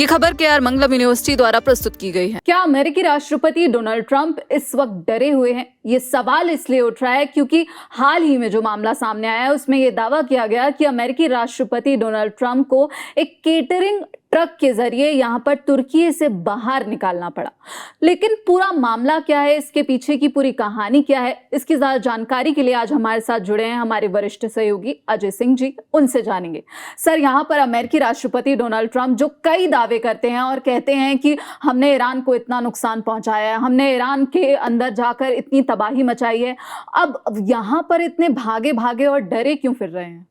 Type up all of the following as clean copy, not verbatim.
ये खबर केआर मंगलम यूनिवर्सिटी द्वारा प्रस्तुत की गई है। क्या अमेरिकी राष्ट्रपति डोनाल्ड ट्रंप इस वक्त डरे हुए हैं? ये सवाल इसलिए उठ रहा है क्योंकि हाल ही में जो मामला सामने आया है उसमें ये दावा किया गया कि अमेरिकी राष्ट्रपति डोनाल्ड ट्रंप को एक केटरिंग ट्रक के जरिए यहां पर तुर्की से बाहर निकालना पड़ा। लेकिन पूरा मामला क्या है, इसके पीछे की पूरी कहानी क्या है, इसकी ज्यादा जानकारी के लिए आज हमारे साथ जुड़े हैं हमारे वरिष्ठ सहयोगी अजय सिंह जी। उनसे जानेंगे। सर, यहाँ पर अमेरिकी राष्ट्रपति डोनाल्ड ट्रंप जो कई दावे करते हैं और कहते हैं कि हमने ईरान को इतना नुकसान पहुंचाया है, हमने ईरान के अंदर जाकर इतनी तबाही मचाई है, अब यहाँ पर इतने भागे भागे और डरे क्यों फिर रहे हैं?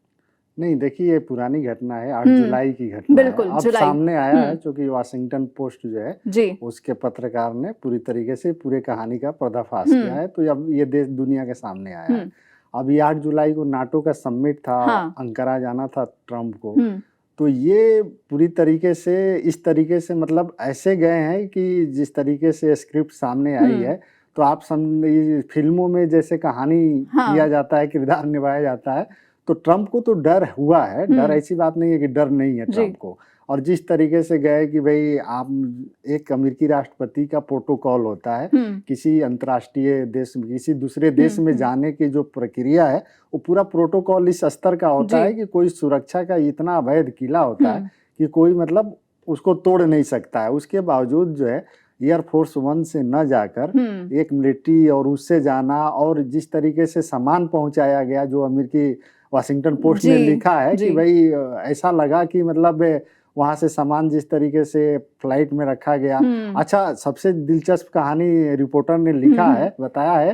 नहीं, देखिए, ये पुरानी घटना है, 8 जुलाई की घटना है। अब सामने आया है, क्योंकि वाशिंगटन पोस्ट जो है जी, उसके पत्रकार ने पूरी तरीके से पूरे कहानी का पर्दाफाश किया है। तो अब ये देश दुनिया के सामने आया है। अब ये 8 जुलाई को नाटो का समिट था, अंकारा जाना था ट्रंप को। तो ये पूरी तरीके से इस तरीके से मतलब ऐसे गए हैं कि जिस तरीके से स्क्रिप्ट सामने आई है, तो आप फिल्मों में जैसे कहानी किया जाता है, किरदार निभाया जाता है, तो ट्रंप को तो डर हुआ है। डर ऐसी बात नहीं है कि डर नहीं है ट्रंप को। और जिस तरीके से गए कि भाई, आप एक अमेरिकी राष्ट्रपति का प्रोटोकॉल होता है, किसी अंतर्राष्ट्रीय देश में किसी दूसरे देश में जाने की जो प्रक्रिया है, वो पूरा प्रोटोकॉल इस स्तर का होता है कि कोई सुरक्षा का इतना अवैध किला होता है कि कोई मतलब उसको तोड़ नहीं सकता है। उसके बावजूद जो है एयरफोर्स 1 से न जाकर एक मिलिट्री और उससे जाना, और जिस तरीके से सामान पहुंचाया गया, जो अमेरिकी वाशिंगटन पोस्ट ने लिखा है कि भाई ऐसा लगा कि मतलब वहां से सामान जिस तरीके से फ्लाइट में रखा गया। अच्छा, सबसे दिलचस्प कहानी रिपोर्टर ने लिखा है, बताया है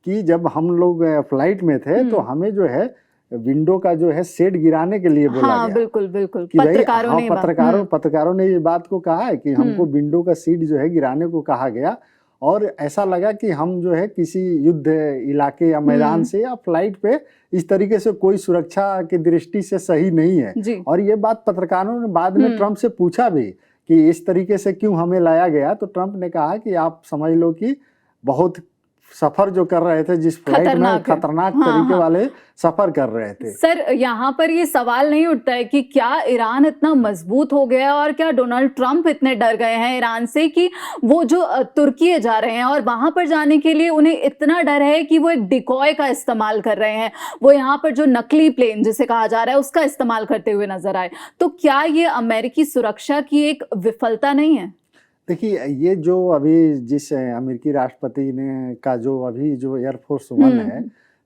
कि जब हम लोग फ्लाइट में थे तो हमें जो है विंडो का जो है शेड गिराने के लिए बोला गया। बिल्कुल बिल्कुल, कि पत्रकारों ने ये बात को कहा है कि हमको विंडो का सीट जो है गिराने को कहा गया, और ऐसा लगा कि हम जो है किसी युद्ध इलाके या मैदान से या फ्लाइट पे इस तरीके से कोई सुरक्षा की दृष्टि से सही नहीं है। और ये बात पत्रकारों ने बाद में ट्रंप से पूछा भी कि इस तरीके से क्यों हमें लाया गया, तो ट्रंप ने कहा कि आप समझ लो कि बहुत सफर जो कर रहे थे, जिस फ्लाइट में खतरनाक तरीके वाले सफर कर रहे थे। सर, यहाँ पर ये सवाल नहीं उठता है कि क्या ईरान इतना मजबूत हो गया और क्या डोनाल्ड ट्रंप इतने डर गए हैं ईरान से कि वो जो तुर्की जा रहे हैं और वहां पर जाने के लिए उन्हें इतना डर है कि वो एक डिकॉय का इस्तेमाल कर रहे हैं, वो यहाँ पर जो नकली प्लेन जिसे कहा जा रहा है उसका इस्तेमाल करते हुए नजर आए। तो क्या ये अमेरिकी सुरक्षा की एक विफलता नहीं है? देखिए, ये जो अभी जिस अमेरिकी राष्ट्रपति ने का जो अभी जो एयरफोर्स 1 है,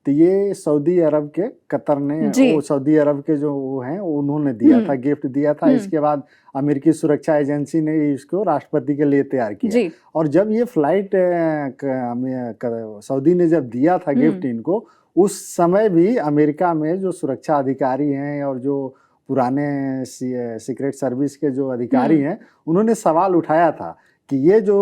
तो ये सऊदी अरब के कतर ने, वो सऊदी अरब के जो वो हैं उन्होंने दिया था, गिफ्ट दिया था। इसके बाद अमेरिकी सुरक्षा एजेंसी ने इसको राष्ट्रपति के लिए तैयार किया। और जब ये फ्लाइट सऊदी ने जब दिया था गिफ्ट इनको, उस समय भी अमेरिका में जो सुरक्षा अधिकारी हैं और जो पुराने सीक्रेट सर्विस के जो अधिकारी हैं, उन्होंने सवाल उठाया था कि ये जो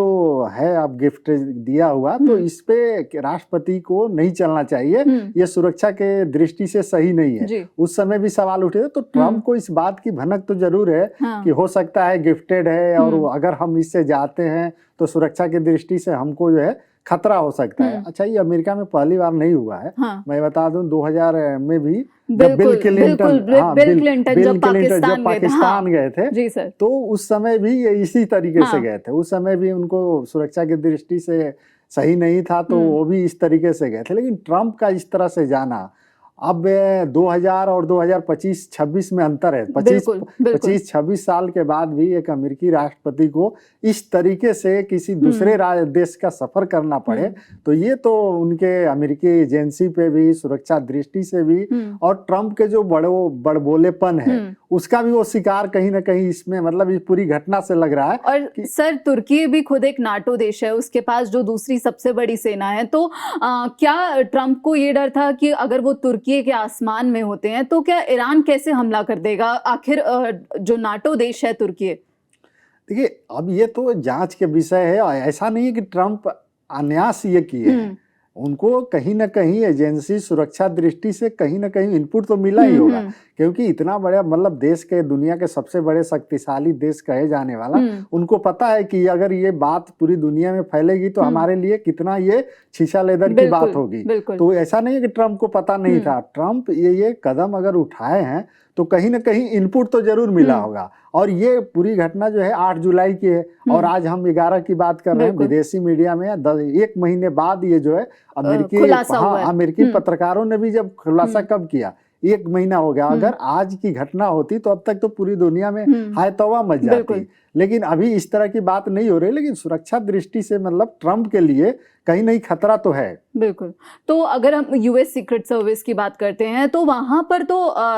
है अब गिफ्ट दिया हुआ, तो इस पे राष्ट्रपति को नहीं चलना चाहिए, ये सुरक्षा के दृष्टि से सही नहीं है। उस समय भी सवाल उठे थे। तो ट्रंप को इस बात की भनक तो जरूर है कि हो सकता है गिफ्टेड है, और अगर हम इससे जाते हैं तो सुरक्षा की दृष्टि से हमको जो है खतरा हो सकता है। अच्छा, ये अमेरिका में पहली बार नहीं हुआ है। मैं बता दूं, 2000 में भी बिल क्लिंटन जब पाकिस्तान गए थे, तो उस समय भी ये इसी तरीके से गए थे। उस समय भी उनको सुरक्षा की दृष्टि से सही नहीं था, तो वो भी इस तरीके से गए थे। लेकिन ट्रंप का इस तरह से जाना, अब 2000 और 2025-26 में अंतर है। 25-26 साल के बाद भी एक अमेरिकी राष्ट्रपति को इस तरीके से किसी दूसरे देश का सफर करना पड़े, तो ये तो उनके अमेरिकी एजेंसी पे भी, सुरक्षा दृष्टि से भी, और ट्रंप के जो बड़बोलेपन है उसका भी वो शिकार कहीं ना कहीं इसमें, मतलब इस पूरी घटना से लग रहा है। और सर, तुर्की भी खुद एक नाटो देश है, उसके पास जो दूसरी सबसे बड़ी सेना है, तो क्या ट्रंप को ये डर था कि अगर वो तुर्की के आसमान में होते हैं तो क्या ईरान कैसे हमला कर देगा? आखिर जो नाटो देश है तुर्की। देखिए, अब ये तो जांच के विषय है। ऐसा नहीं है कि ट्रंप अनायास ये किए हैं, उनको कहीं ना कहीं एजेंसी सुरक्षा दृष्टि से कहीं ना कहीं इनपुट तो मिला ही होगा, क्योंकि इतना बड़ा मतलब देश के, दुनिया के सबसे बड़े शक्तिशाली देश कहे जाने वाला, उनको पता है कि अगर ये बात पूरी दुनिया में फैलेगी तो हमारे लिए कितना ये शीशा लेदर की बात होगी। तो ऐसा नहीं है कि ट्रंप को पता नहीं था। ट्रंप ये कदम अगर उठाए हैं तो कहीं ना कहीं इनपुट तो जरूर मिला होगा। और ये पूरी घटना जो है 8 जुलाई की है और आज हम 11 की बात कर रहे हैं। विदेशी मीडिया में 1 महीने बाद ये जो है अमेरिकी पत्रकारों ने भी जब खुलासा कब किया, 1 महीना हो गया। अगर आज की घटना होती तो अब तक तो पूरी दुनिया में हाय तौबा मच जाती, लेकिन अभी इस तरह की बात नहीं हो रही। लेकिन सुरक्षा दृष्टि से मतलब ट्रंप के लिए कहीं नहीं खतरा तो है। बिल्कुल। तो अगर हम यूएस सीक्रेट सर्विस की बात करते हैं तो वहां पर तो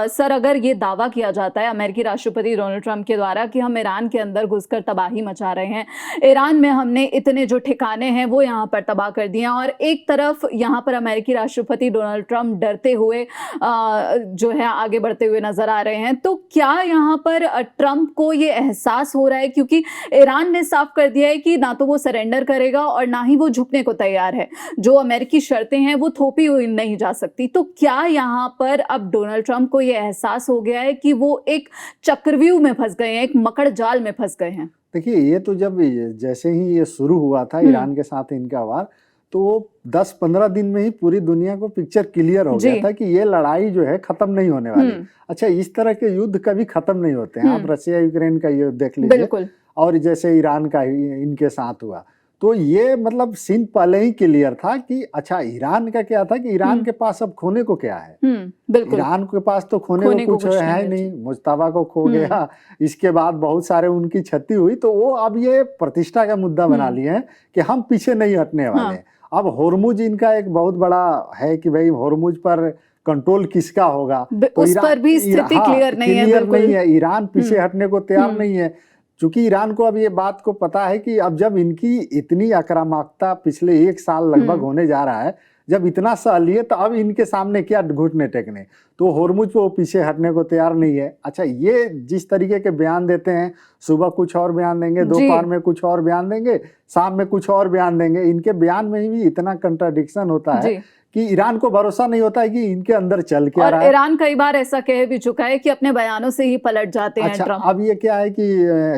सर अगर ये दावा किया जाता है अमेरिकी राष्ट्रपति डोनाल्ड ट्रंप के द्वारा कि हम ईरान के अंदर घुसकर तबाही मचा रहे हैं, ईरान में हमने इतने जो ठिकाने हैं वो यहाँ पर तबाह कर दिए, और एक तरफ यहाँ पर अमेरिकी राष्ट्रपति डोनाल्ड ट्रंप डरते हुए जो है आगे बढ़ते हुए नजर आ रहे हैं, तो क्या यहाँ पर ट्रंप को ये एहसास हो रहा है, क्योंकि ईरान ने साफ कर दिया है कि ना तो वो सरेंडर करेगा और ना ही वो झुकने को तैयार है, जो अमेरिकी शर्तें हैं वो थोपी हुई नहीं जा सकती। तो क्या यहाँ पर अब डोनाल्ड ट्रंप को ये एहसास हो गया है कि वो एक चक्रव्यूह में फंस गए हैं, एक मकड़ जाल में फंस गए हैं? देखिए, ये तो जब जैसे ही ये शुरू हुआ था ईरान के साथ इनका वार, तो 10-15 दिन में ही पूरी दुनिया को पिक्चर क्लियर हो गया था कि ये लड़ाई जो है खत्म नहीं होने वाली। अच्छा, इस तरह के युद्ध कभी खत्म नहीं होते हैं। आप रशिया यूक्रेन का युद्ध देख लीजिए, और जैसे ईरान का इनके साथ हुआ, तो ये मतलब सीन पहले ही क्लियर था कि अच्छा, ईरान का क्या था कि ईरान के पास अब खोने को क्या है। ईरान के पास तो खोने को कुछ है नहीं। मुज्तबा को खो गया, इसके बाद बहुत सारे उनकी क्षति हुई, तो वो अब ये प्रतिष्ठा का मुद्दा बना लिए हैं कि हम पीछे नहीं हटने वाले। अब होर्मुज इनका एक बहुत बड़ा है कि भाई होर्मुज पर कंट्रोल किसका होगा, तो उस पर भी स्थिति क्लियर नहीं है। ईरान पीछे हटने को तैयार नहीं है, क्योंकि ईरान को अब ये बात को पता है कि अब जब इनकी इतनी आक्रामकता पिछले 1 साल लगभग होने जा रहा है, जब इतना सह लिए, तो अब इनके सामने क्या घुटने टेकने। तो होर्मुज पे वो पीछे हटने को तैयार नहीं है। अच्छा, ये जिस तरीके के बयान देते हैं, सुबह कुछ और बयान देंगे, दोपहर में कुछ और बयान देंगे, शाम में कुछ और बयान देंगे, इनके बयान में भी इतना कंट्राडिक्शन होता है कि ईरान को भरोसा नहीं होता है कि इनके अंदर चल क्या रहा है। ईरान कई बार ऐसा कह भी चुका है कि अपने बयानों से ही पलट जाते हैं ट्रंप। अब ये क्या है कि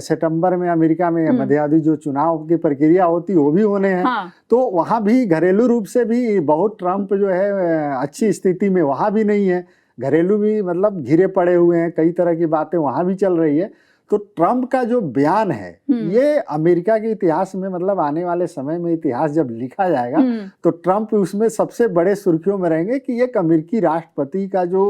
सितंबर में अमेरिका में मध्यावधि जो चुनाव की प्रक्रिया होती वो भी होने हैं। तो वहां भी घरेलू रूप से भी बहुत ट्रंप जो है अच्छी स्थिति में वहां भी नहीं है, घरेलू भी मतलब घिरे पड़े हुए हैं, कई तरह की बातें वहां भी चल रही है। तो ट्रंप का जो बयान है ये अमेरिका के इतिहास में मतलब आने वाले समय में इतिहास जब लिखा जाएगा तो ट्रंप उसमें सबसे बड़े सुर्खियों में रहेंगे कि एक अमेरिकी राष्ट्रपति का जो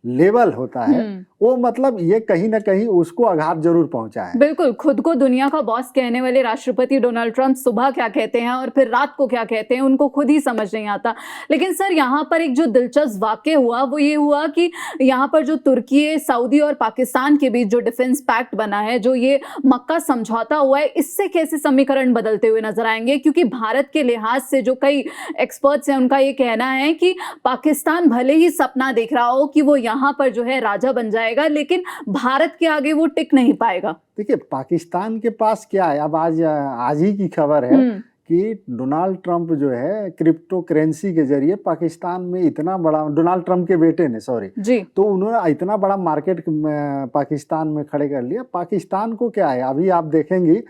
लेवल होता है वो मतलब ये कहीं ना कहीं उसको आघात जरूर पहुंचा है। बिल्कुल, खुद को दुनिया का बॉस कहने वाले राष्ट्रपति डोनाल्ड ट्रंप सुबह क्या कहते हैं और फिर रात को क्या कहते हैं उनको खुद ही समझ नहीं आता। लेकिन सर, यहाँ पर एक जो दिलचस्प वाकया हुआ वो ये हुआ कि यहाँ पर जो तुर्की, सऊदी और पाकिस्तान के बीच जो डिफेंस पैक्ट बना है, जो ये मक्का समझौता हुआ है, इससे कैसे समीकरण बदलते हुए नजर आएंगे? क्योंकि भारत के लिहाज से जो कई एक्सपर्ट्स हैं उनका ये कहना है कि पाकिस्तान भले ही सपना देख रहा हो कि वो यहाँ पर जो है राजा बन जाएगा, लेकिन भारत के आगे वो टिक नहीं पाएगा। देखिए, पाकिस्तान के पास क्या है, अब आज ही की खबर है कि डोनाल्ड ट्रंप जो है क्रिप्टो करेंसी के जरिए पाकिस्तान में इतना बड़ा, डोनाल्ड ट्रंप के बेटे ने तो उन्होंने इतना बड़ा मार्केट पाकिस्तान में खड़े कर लिया। पाकिस्तान को क्या है, अभी आप देखेंगे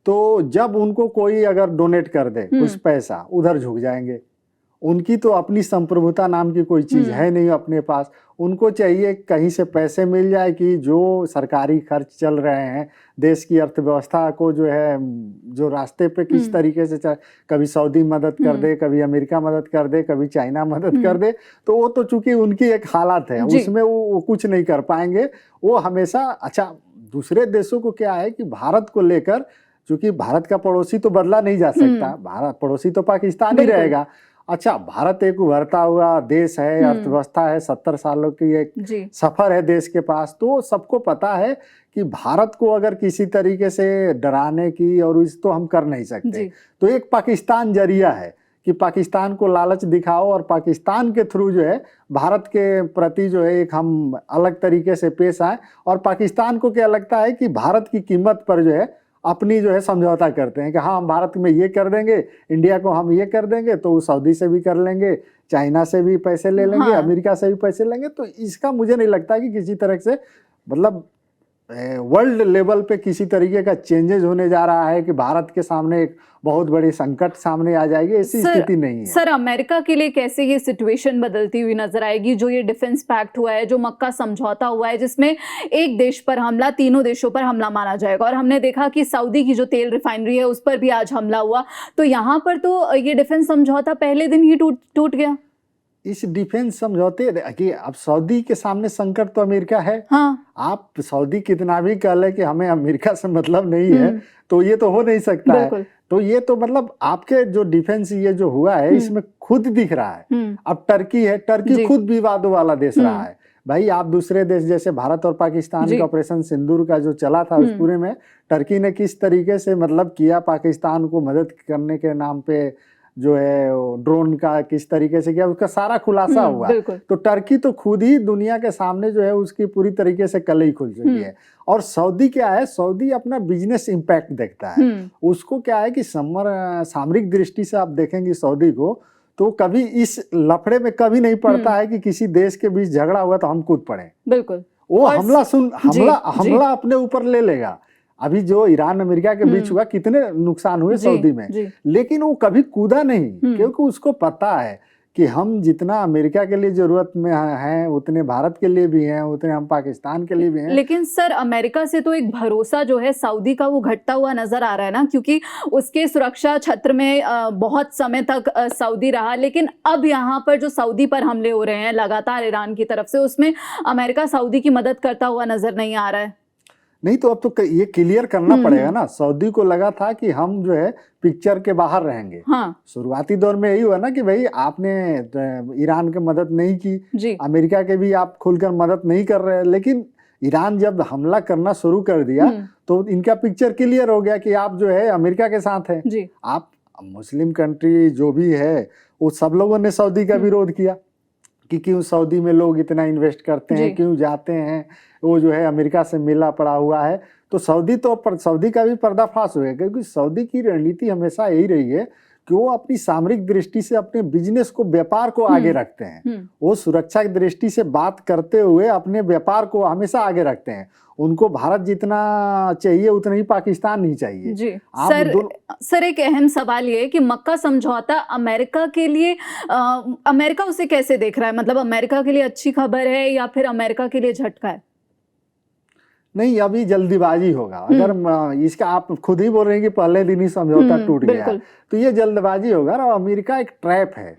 तो जब उनको कोई अगर डोनेट कर दे कुछ पैसा, उधर झुक जाएंगे। उनकी तो अपनी संप्रभुता नाम की कोई चीज है नहीं अपने पास। उनको चाहिए कहीं से पैसे मिल जाए कि जो सरकारी खर्च चल रहे हैं, देश की अर्थव्यवस्था को जो है जो रास्ते पे किस तरीके से कभी सऊदी मदद कर दे, कभी अमेरिका मदद कर दे, कभी चाइना मदद कर दे। तो वो तो चूंकि उनकी एक हालत है, उसमें वो कुछ नहीं कर पाएंगे। वो हमेशा, अच्छा, दूसरे देशों को क्या है कि भारत को लेकर, चूंकि भारत का पड़ोसी तो बदला नहीं जा सकता, भारत पड़ोसी तो पाकिस्तान ही रहेगा। अच्छा, भारत एक उभरता हुआ देश है, अर्थव्यवस्था है, 70 सालों की एक सफर है देश के पास। तो सबको पता है कि भारत को अगर किसी तरीके से डराने की और इस तो हम कर नहीं सकते। तो एक पाकिस्तान जरिया है कि पाकिस्तान को लालच दिखाओ और पाकिस्तान के थ्रू जो है भारत के प्रति जो है एक हम अलग तरीके से पेश आए। और पाकिस्तान को क्या लगता है कि भारत की कीमत पर जो है अपनी जो है समझौता करते हैं कि हाँ, हम भारत में ये कर देंगे, इंडिया को हम ये कर देंगे, तो सऊदी से भी कर लेंगे, चाइना से भी पैसे ले लेंगे, अमेरिका से भी पैसे लेंगे। तो इसका मुझे नहीं लगता कि किसी तरह से मतलब वर्ल्ड लेवल पे किसी तरीके का चेंजेस होने जा रहा है कि भारत के सामने एक बहुत बड़ी संकट सामने आ जाएगी, ऐसी स्थिति नहीं है। सर, अमेरिका के लिए कैसे ये सिचुएशन बदलती हुई नजर आएगी? जो ये डिफेंस पैक्ट हुआ है, जो मक्का समझौता हुआ है, जिसमें एक देश पर हमला तीनों देशों पर हमला माना जाएगा, और हमने देखा कि सऊदी की जो तेल रिफाइनरी है उस पर भी आज हमला हुआ, तो यहाँ पर तो ये डिफेंस समझौता पहले दिन ही टूट गया। इस डिफेंस समझौते कि अब सऊदी के सामने संकट तो अमेरिका है। हाँ। आप सऊदी कितना भी कह ले कि हमें अमेरिका से मतलब नहीं है, तो ये तो हो नहीं सकता है। तो ये तो मतलब आपके जो डिफेंस ये जो हुआ है इसमें खुद दिख रहा है। अब टर्की है, टर्की खुद विवादों वाला देश रहा है। भाई आप दूसरे देश जैसे भारत और पाकिस्तान का ऑपरेशन सिंदूर का जो चला था उस पूरे में टर्की ने किस तरीके से मतलब किया, पाकिस्तान को मदद करने के नाम पे जो है ड्रोन का किस तरीके से किया, उसका सारा खुलासा हुआ। तो टर्की तो खुद ही दुनिया के सामने जो है उसकी पूरी तरीके से कलई खुल चुकी है। और सऊदी क्या है, सऊदी अपना बिजनेस इंपैक्ट देखता है। उसको क्या है कि सामरिक दृष्टि से आप देखेंगे सऊदी को, तो कभी इस लफड़े में कभी नहीं पड़ता है कि किसी देश के बीच झगड़ा हुआ तो हम कूद पड़े। बिल्कुल, वो हमला अपने ऊपर ले लेगा। अभी जो ईरान अमेरिका के बीच हुआ, कितने नुकसान हुए सऊदी में, लेकिन वो कभी कूदा नहीं, क्योंकि उसको पता है कि हम जितना अमेरिका के लिए जरूरत में हैं उतने भारत के लिए भी हैं, उतने हम पाकिस्तान के लिए भी हैं। लेकिन सर, अमेरिका से तो एक भरोसा जो है सऊदी का वो घटता हुआ नजर आ रहा है ना, क्योंकि उसके सुरक्षा छत्र में बहुत समय तक सऊदी रहा, लेकिन अब यहाँ पर जो सऊदी पर हमले हो रहे हैं लगातार ईरान की तरफ से, उसमें अमेरिका सऊदी की मदद करता हुआ नजर नहीं आ रहा है। नहीं तो अब तो ये क्लियर करना पड़ेगा ना। सऊदी को लगा था कि हम जो है पिक्चर के बाहर रहेंगे। हाँ। शुरुआती दौर में यही हुआ ना कि भाई आपने ईरान की मदद नहीं की, अमेरिका के भी आप खुलकर मदद नहीं कर रहे, लेकिन ईरान जब हमला करना शुरू कर दिया तो इनका पिक्चर क्लियर हो गया कि आप जो है अमेरिका के साथ है। आप मुस्लिम कंट्री जो भी है वो सब लोगों ने सऊदी का विरोध किया कि क्यों सऊदी में लोग इतना इन्वेस्ट करते हैं, क्यों जाते हैं, वो जो है अमेरिका से मिला पड़ा हुआ है। तो सऊदी का भी पर्दाफाश हुआ, क्योंकि सऊदी की रणनीति हमेशा यही रही है कि वो अपनी सामरिक दृष्टि से अपने बिजनेस को, व्यापार को आगे रखते हैं। वो सुरक्षा की दृष्टि से बात करते हुए अपने व्यापार को हमेशा आगे रखते हैं। उनको भारत जितना चाहिए उतना ही पाकिस्तान नहीं चाहिए। जी। सर, एक अहम सवाल ये है कि मक्का समझौता अमेरिका के लिए अमेरिका उसे कैसे देख रहा है? मतलब अमेरिका के लिए अच्छी खबर है या फिर अमेरिका के लिए झटका है? नहीं, अभी जल्दीबाजी होगा। अगर इसका आप खुद ही बोल रहे हैं कि पहले दिन ही समझौता टूट गया, तो ये जल्दबाजी होगा। और अमेरिका एक ट्रैप है।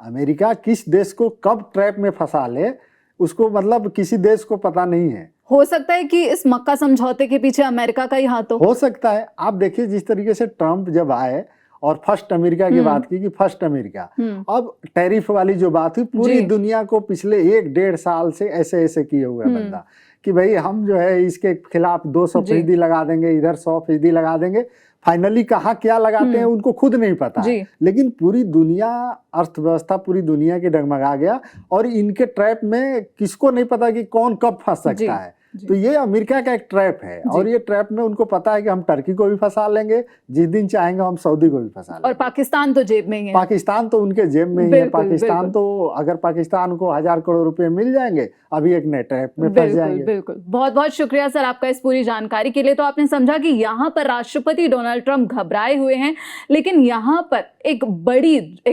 अमेरिका किस देश को कब ट्रैप में फंसा ले उसको मतलब किसी देश को पता नहीं है। हो सकता है कि इस मक्का समझौते के पीछे अमेरिका का ही हाथ हो सकता है। आप देखिए जिस तरीके से ट्रंप जब आए और फर्स्ट अमेरिका की बात की कि फर्स्ट अमेरिका, अब टैरिफ वाली जो बात हुई, पूरी दुनिया को पिछले 1-1.5 साल से ऐसे किए हुए बंदा कि भाई हम जो है इसके खिलाफ 200% लगा देंगे, इधर 100% लगा देंगे। फाइनली कहाँ क्या लगाते हैं उनको खुद नहीं पता है। लेकिन पूरी दुनिया, अर्थव्यवस्था पूरी दुनिया की डगमगा गया, और इनके ट्रैप में किसको नहीं पता कि कौन कब फंस सकता है। तो ये अमेरिका का एक ट्रैप है, और ये ट्रैप में उनको पता है कि हम टर्की को भी फंसा लेंगे, जिस दिन चाहेंगे हम सऊदी को भी फंसा लेंगे। और पाकिस्तान तो जेब में ही है। पाकिस्तान तो उनके जेब में ही है। पाकिस्तान तो अगर पाकिस्तान को 1000 करोड़ रुपए मिल जाएंगे, अभी एक नए ट्रैप में फंस जाएंगे। बिल्कुल। बहुत बहुत शुक्रिया सर आपका इस पूरी जानकारी के लिए। तो आपने समझा कि यहाँ पर राष्ट्रपति डोनाल्ड ट्रंप घबराए हुए हैं, लेकिन यहाँ पर एक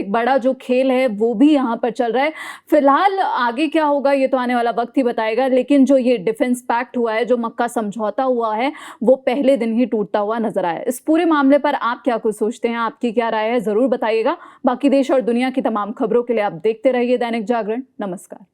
बड़ा जो खेल है वो भी यहाँ पर चल रहा है। फिलहाल आगे क्या होगा ये तो आने वाला वक्त ही बताएगा, लेकिन जो ये डिफेंस पैक्ट हुआ है, जो मक्का समझौता हुआ है, वो पहले दिन ही टूटता हुआ नजर आया। इस पूरे मामले पर आप क्या कुछ सोचते हैं, आपकी क्या राय है, जरूर बताइएगा। बाकी देश और दुनिया की तमाम खबरों के लिए आप देखते रहिए दैनिक जागरण। नमस्कार।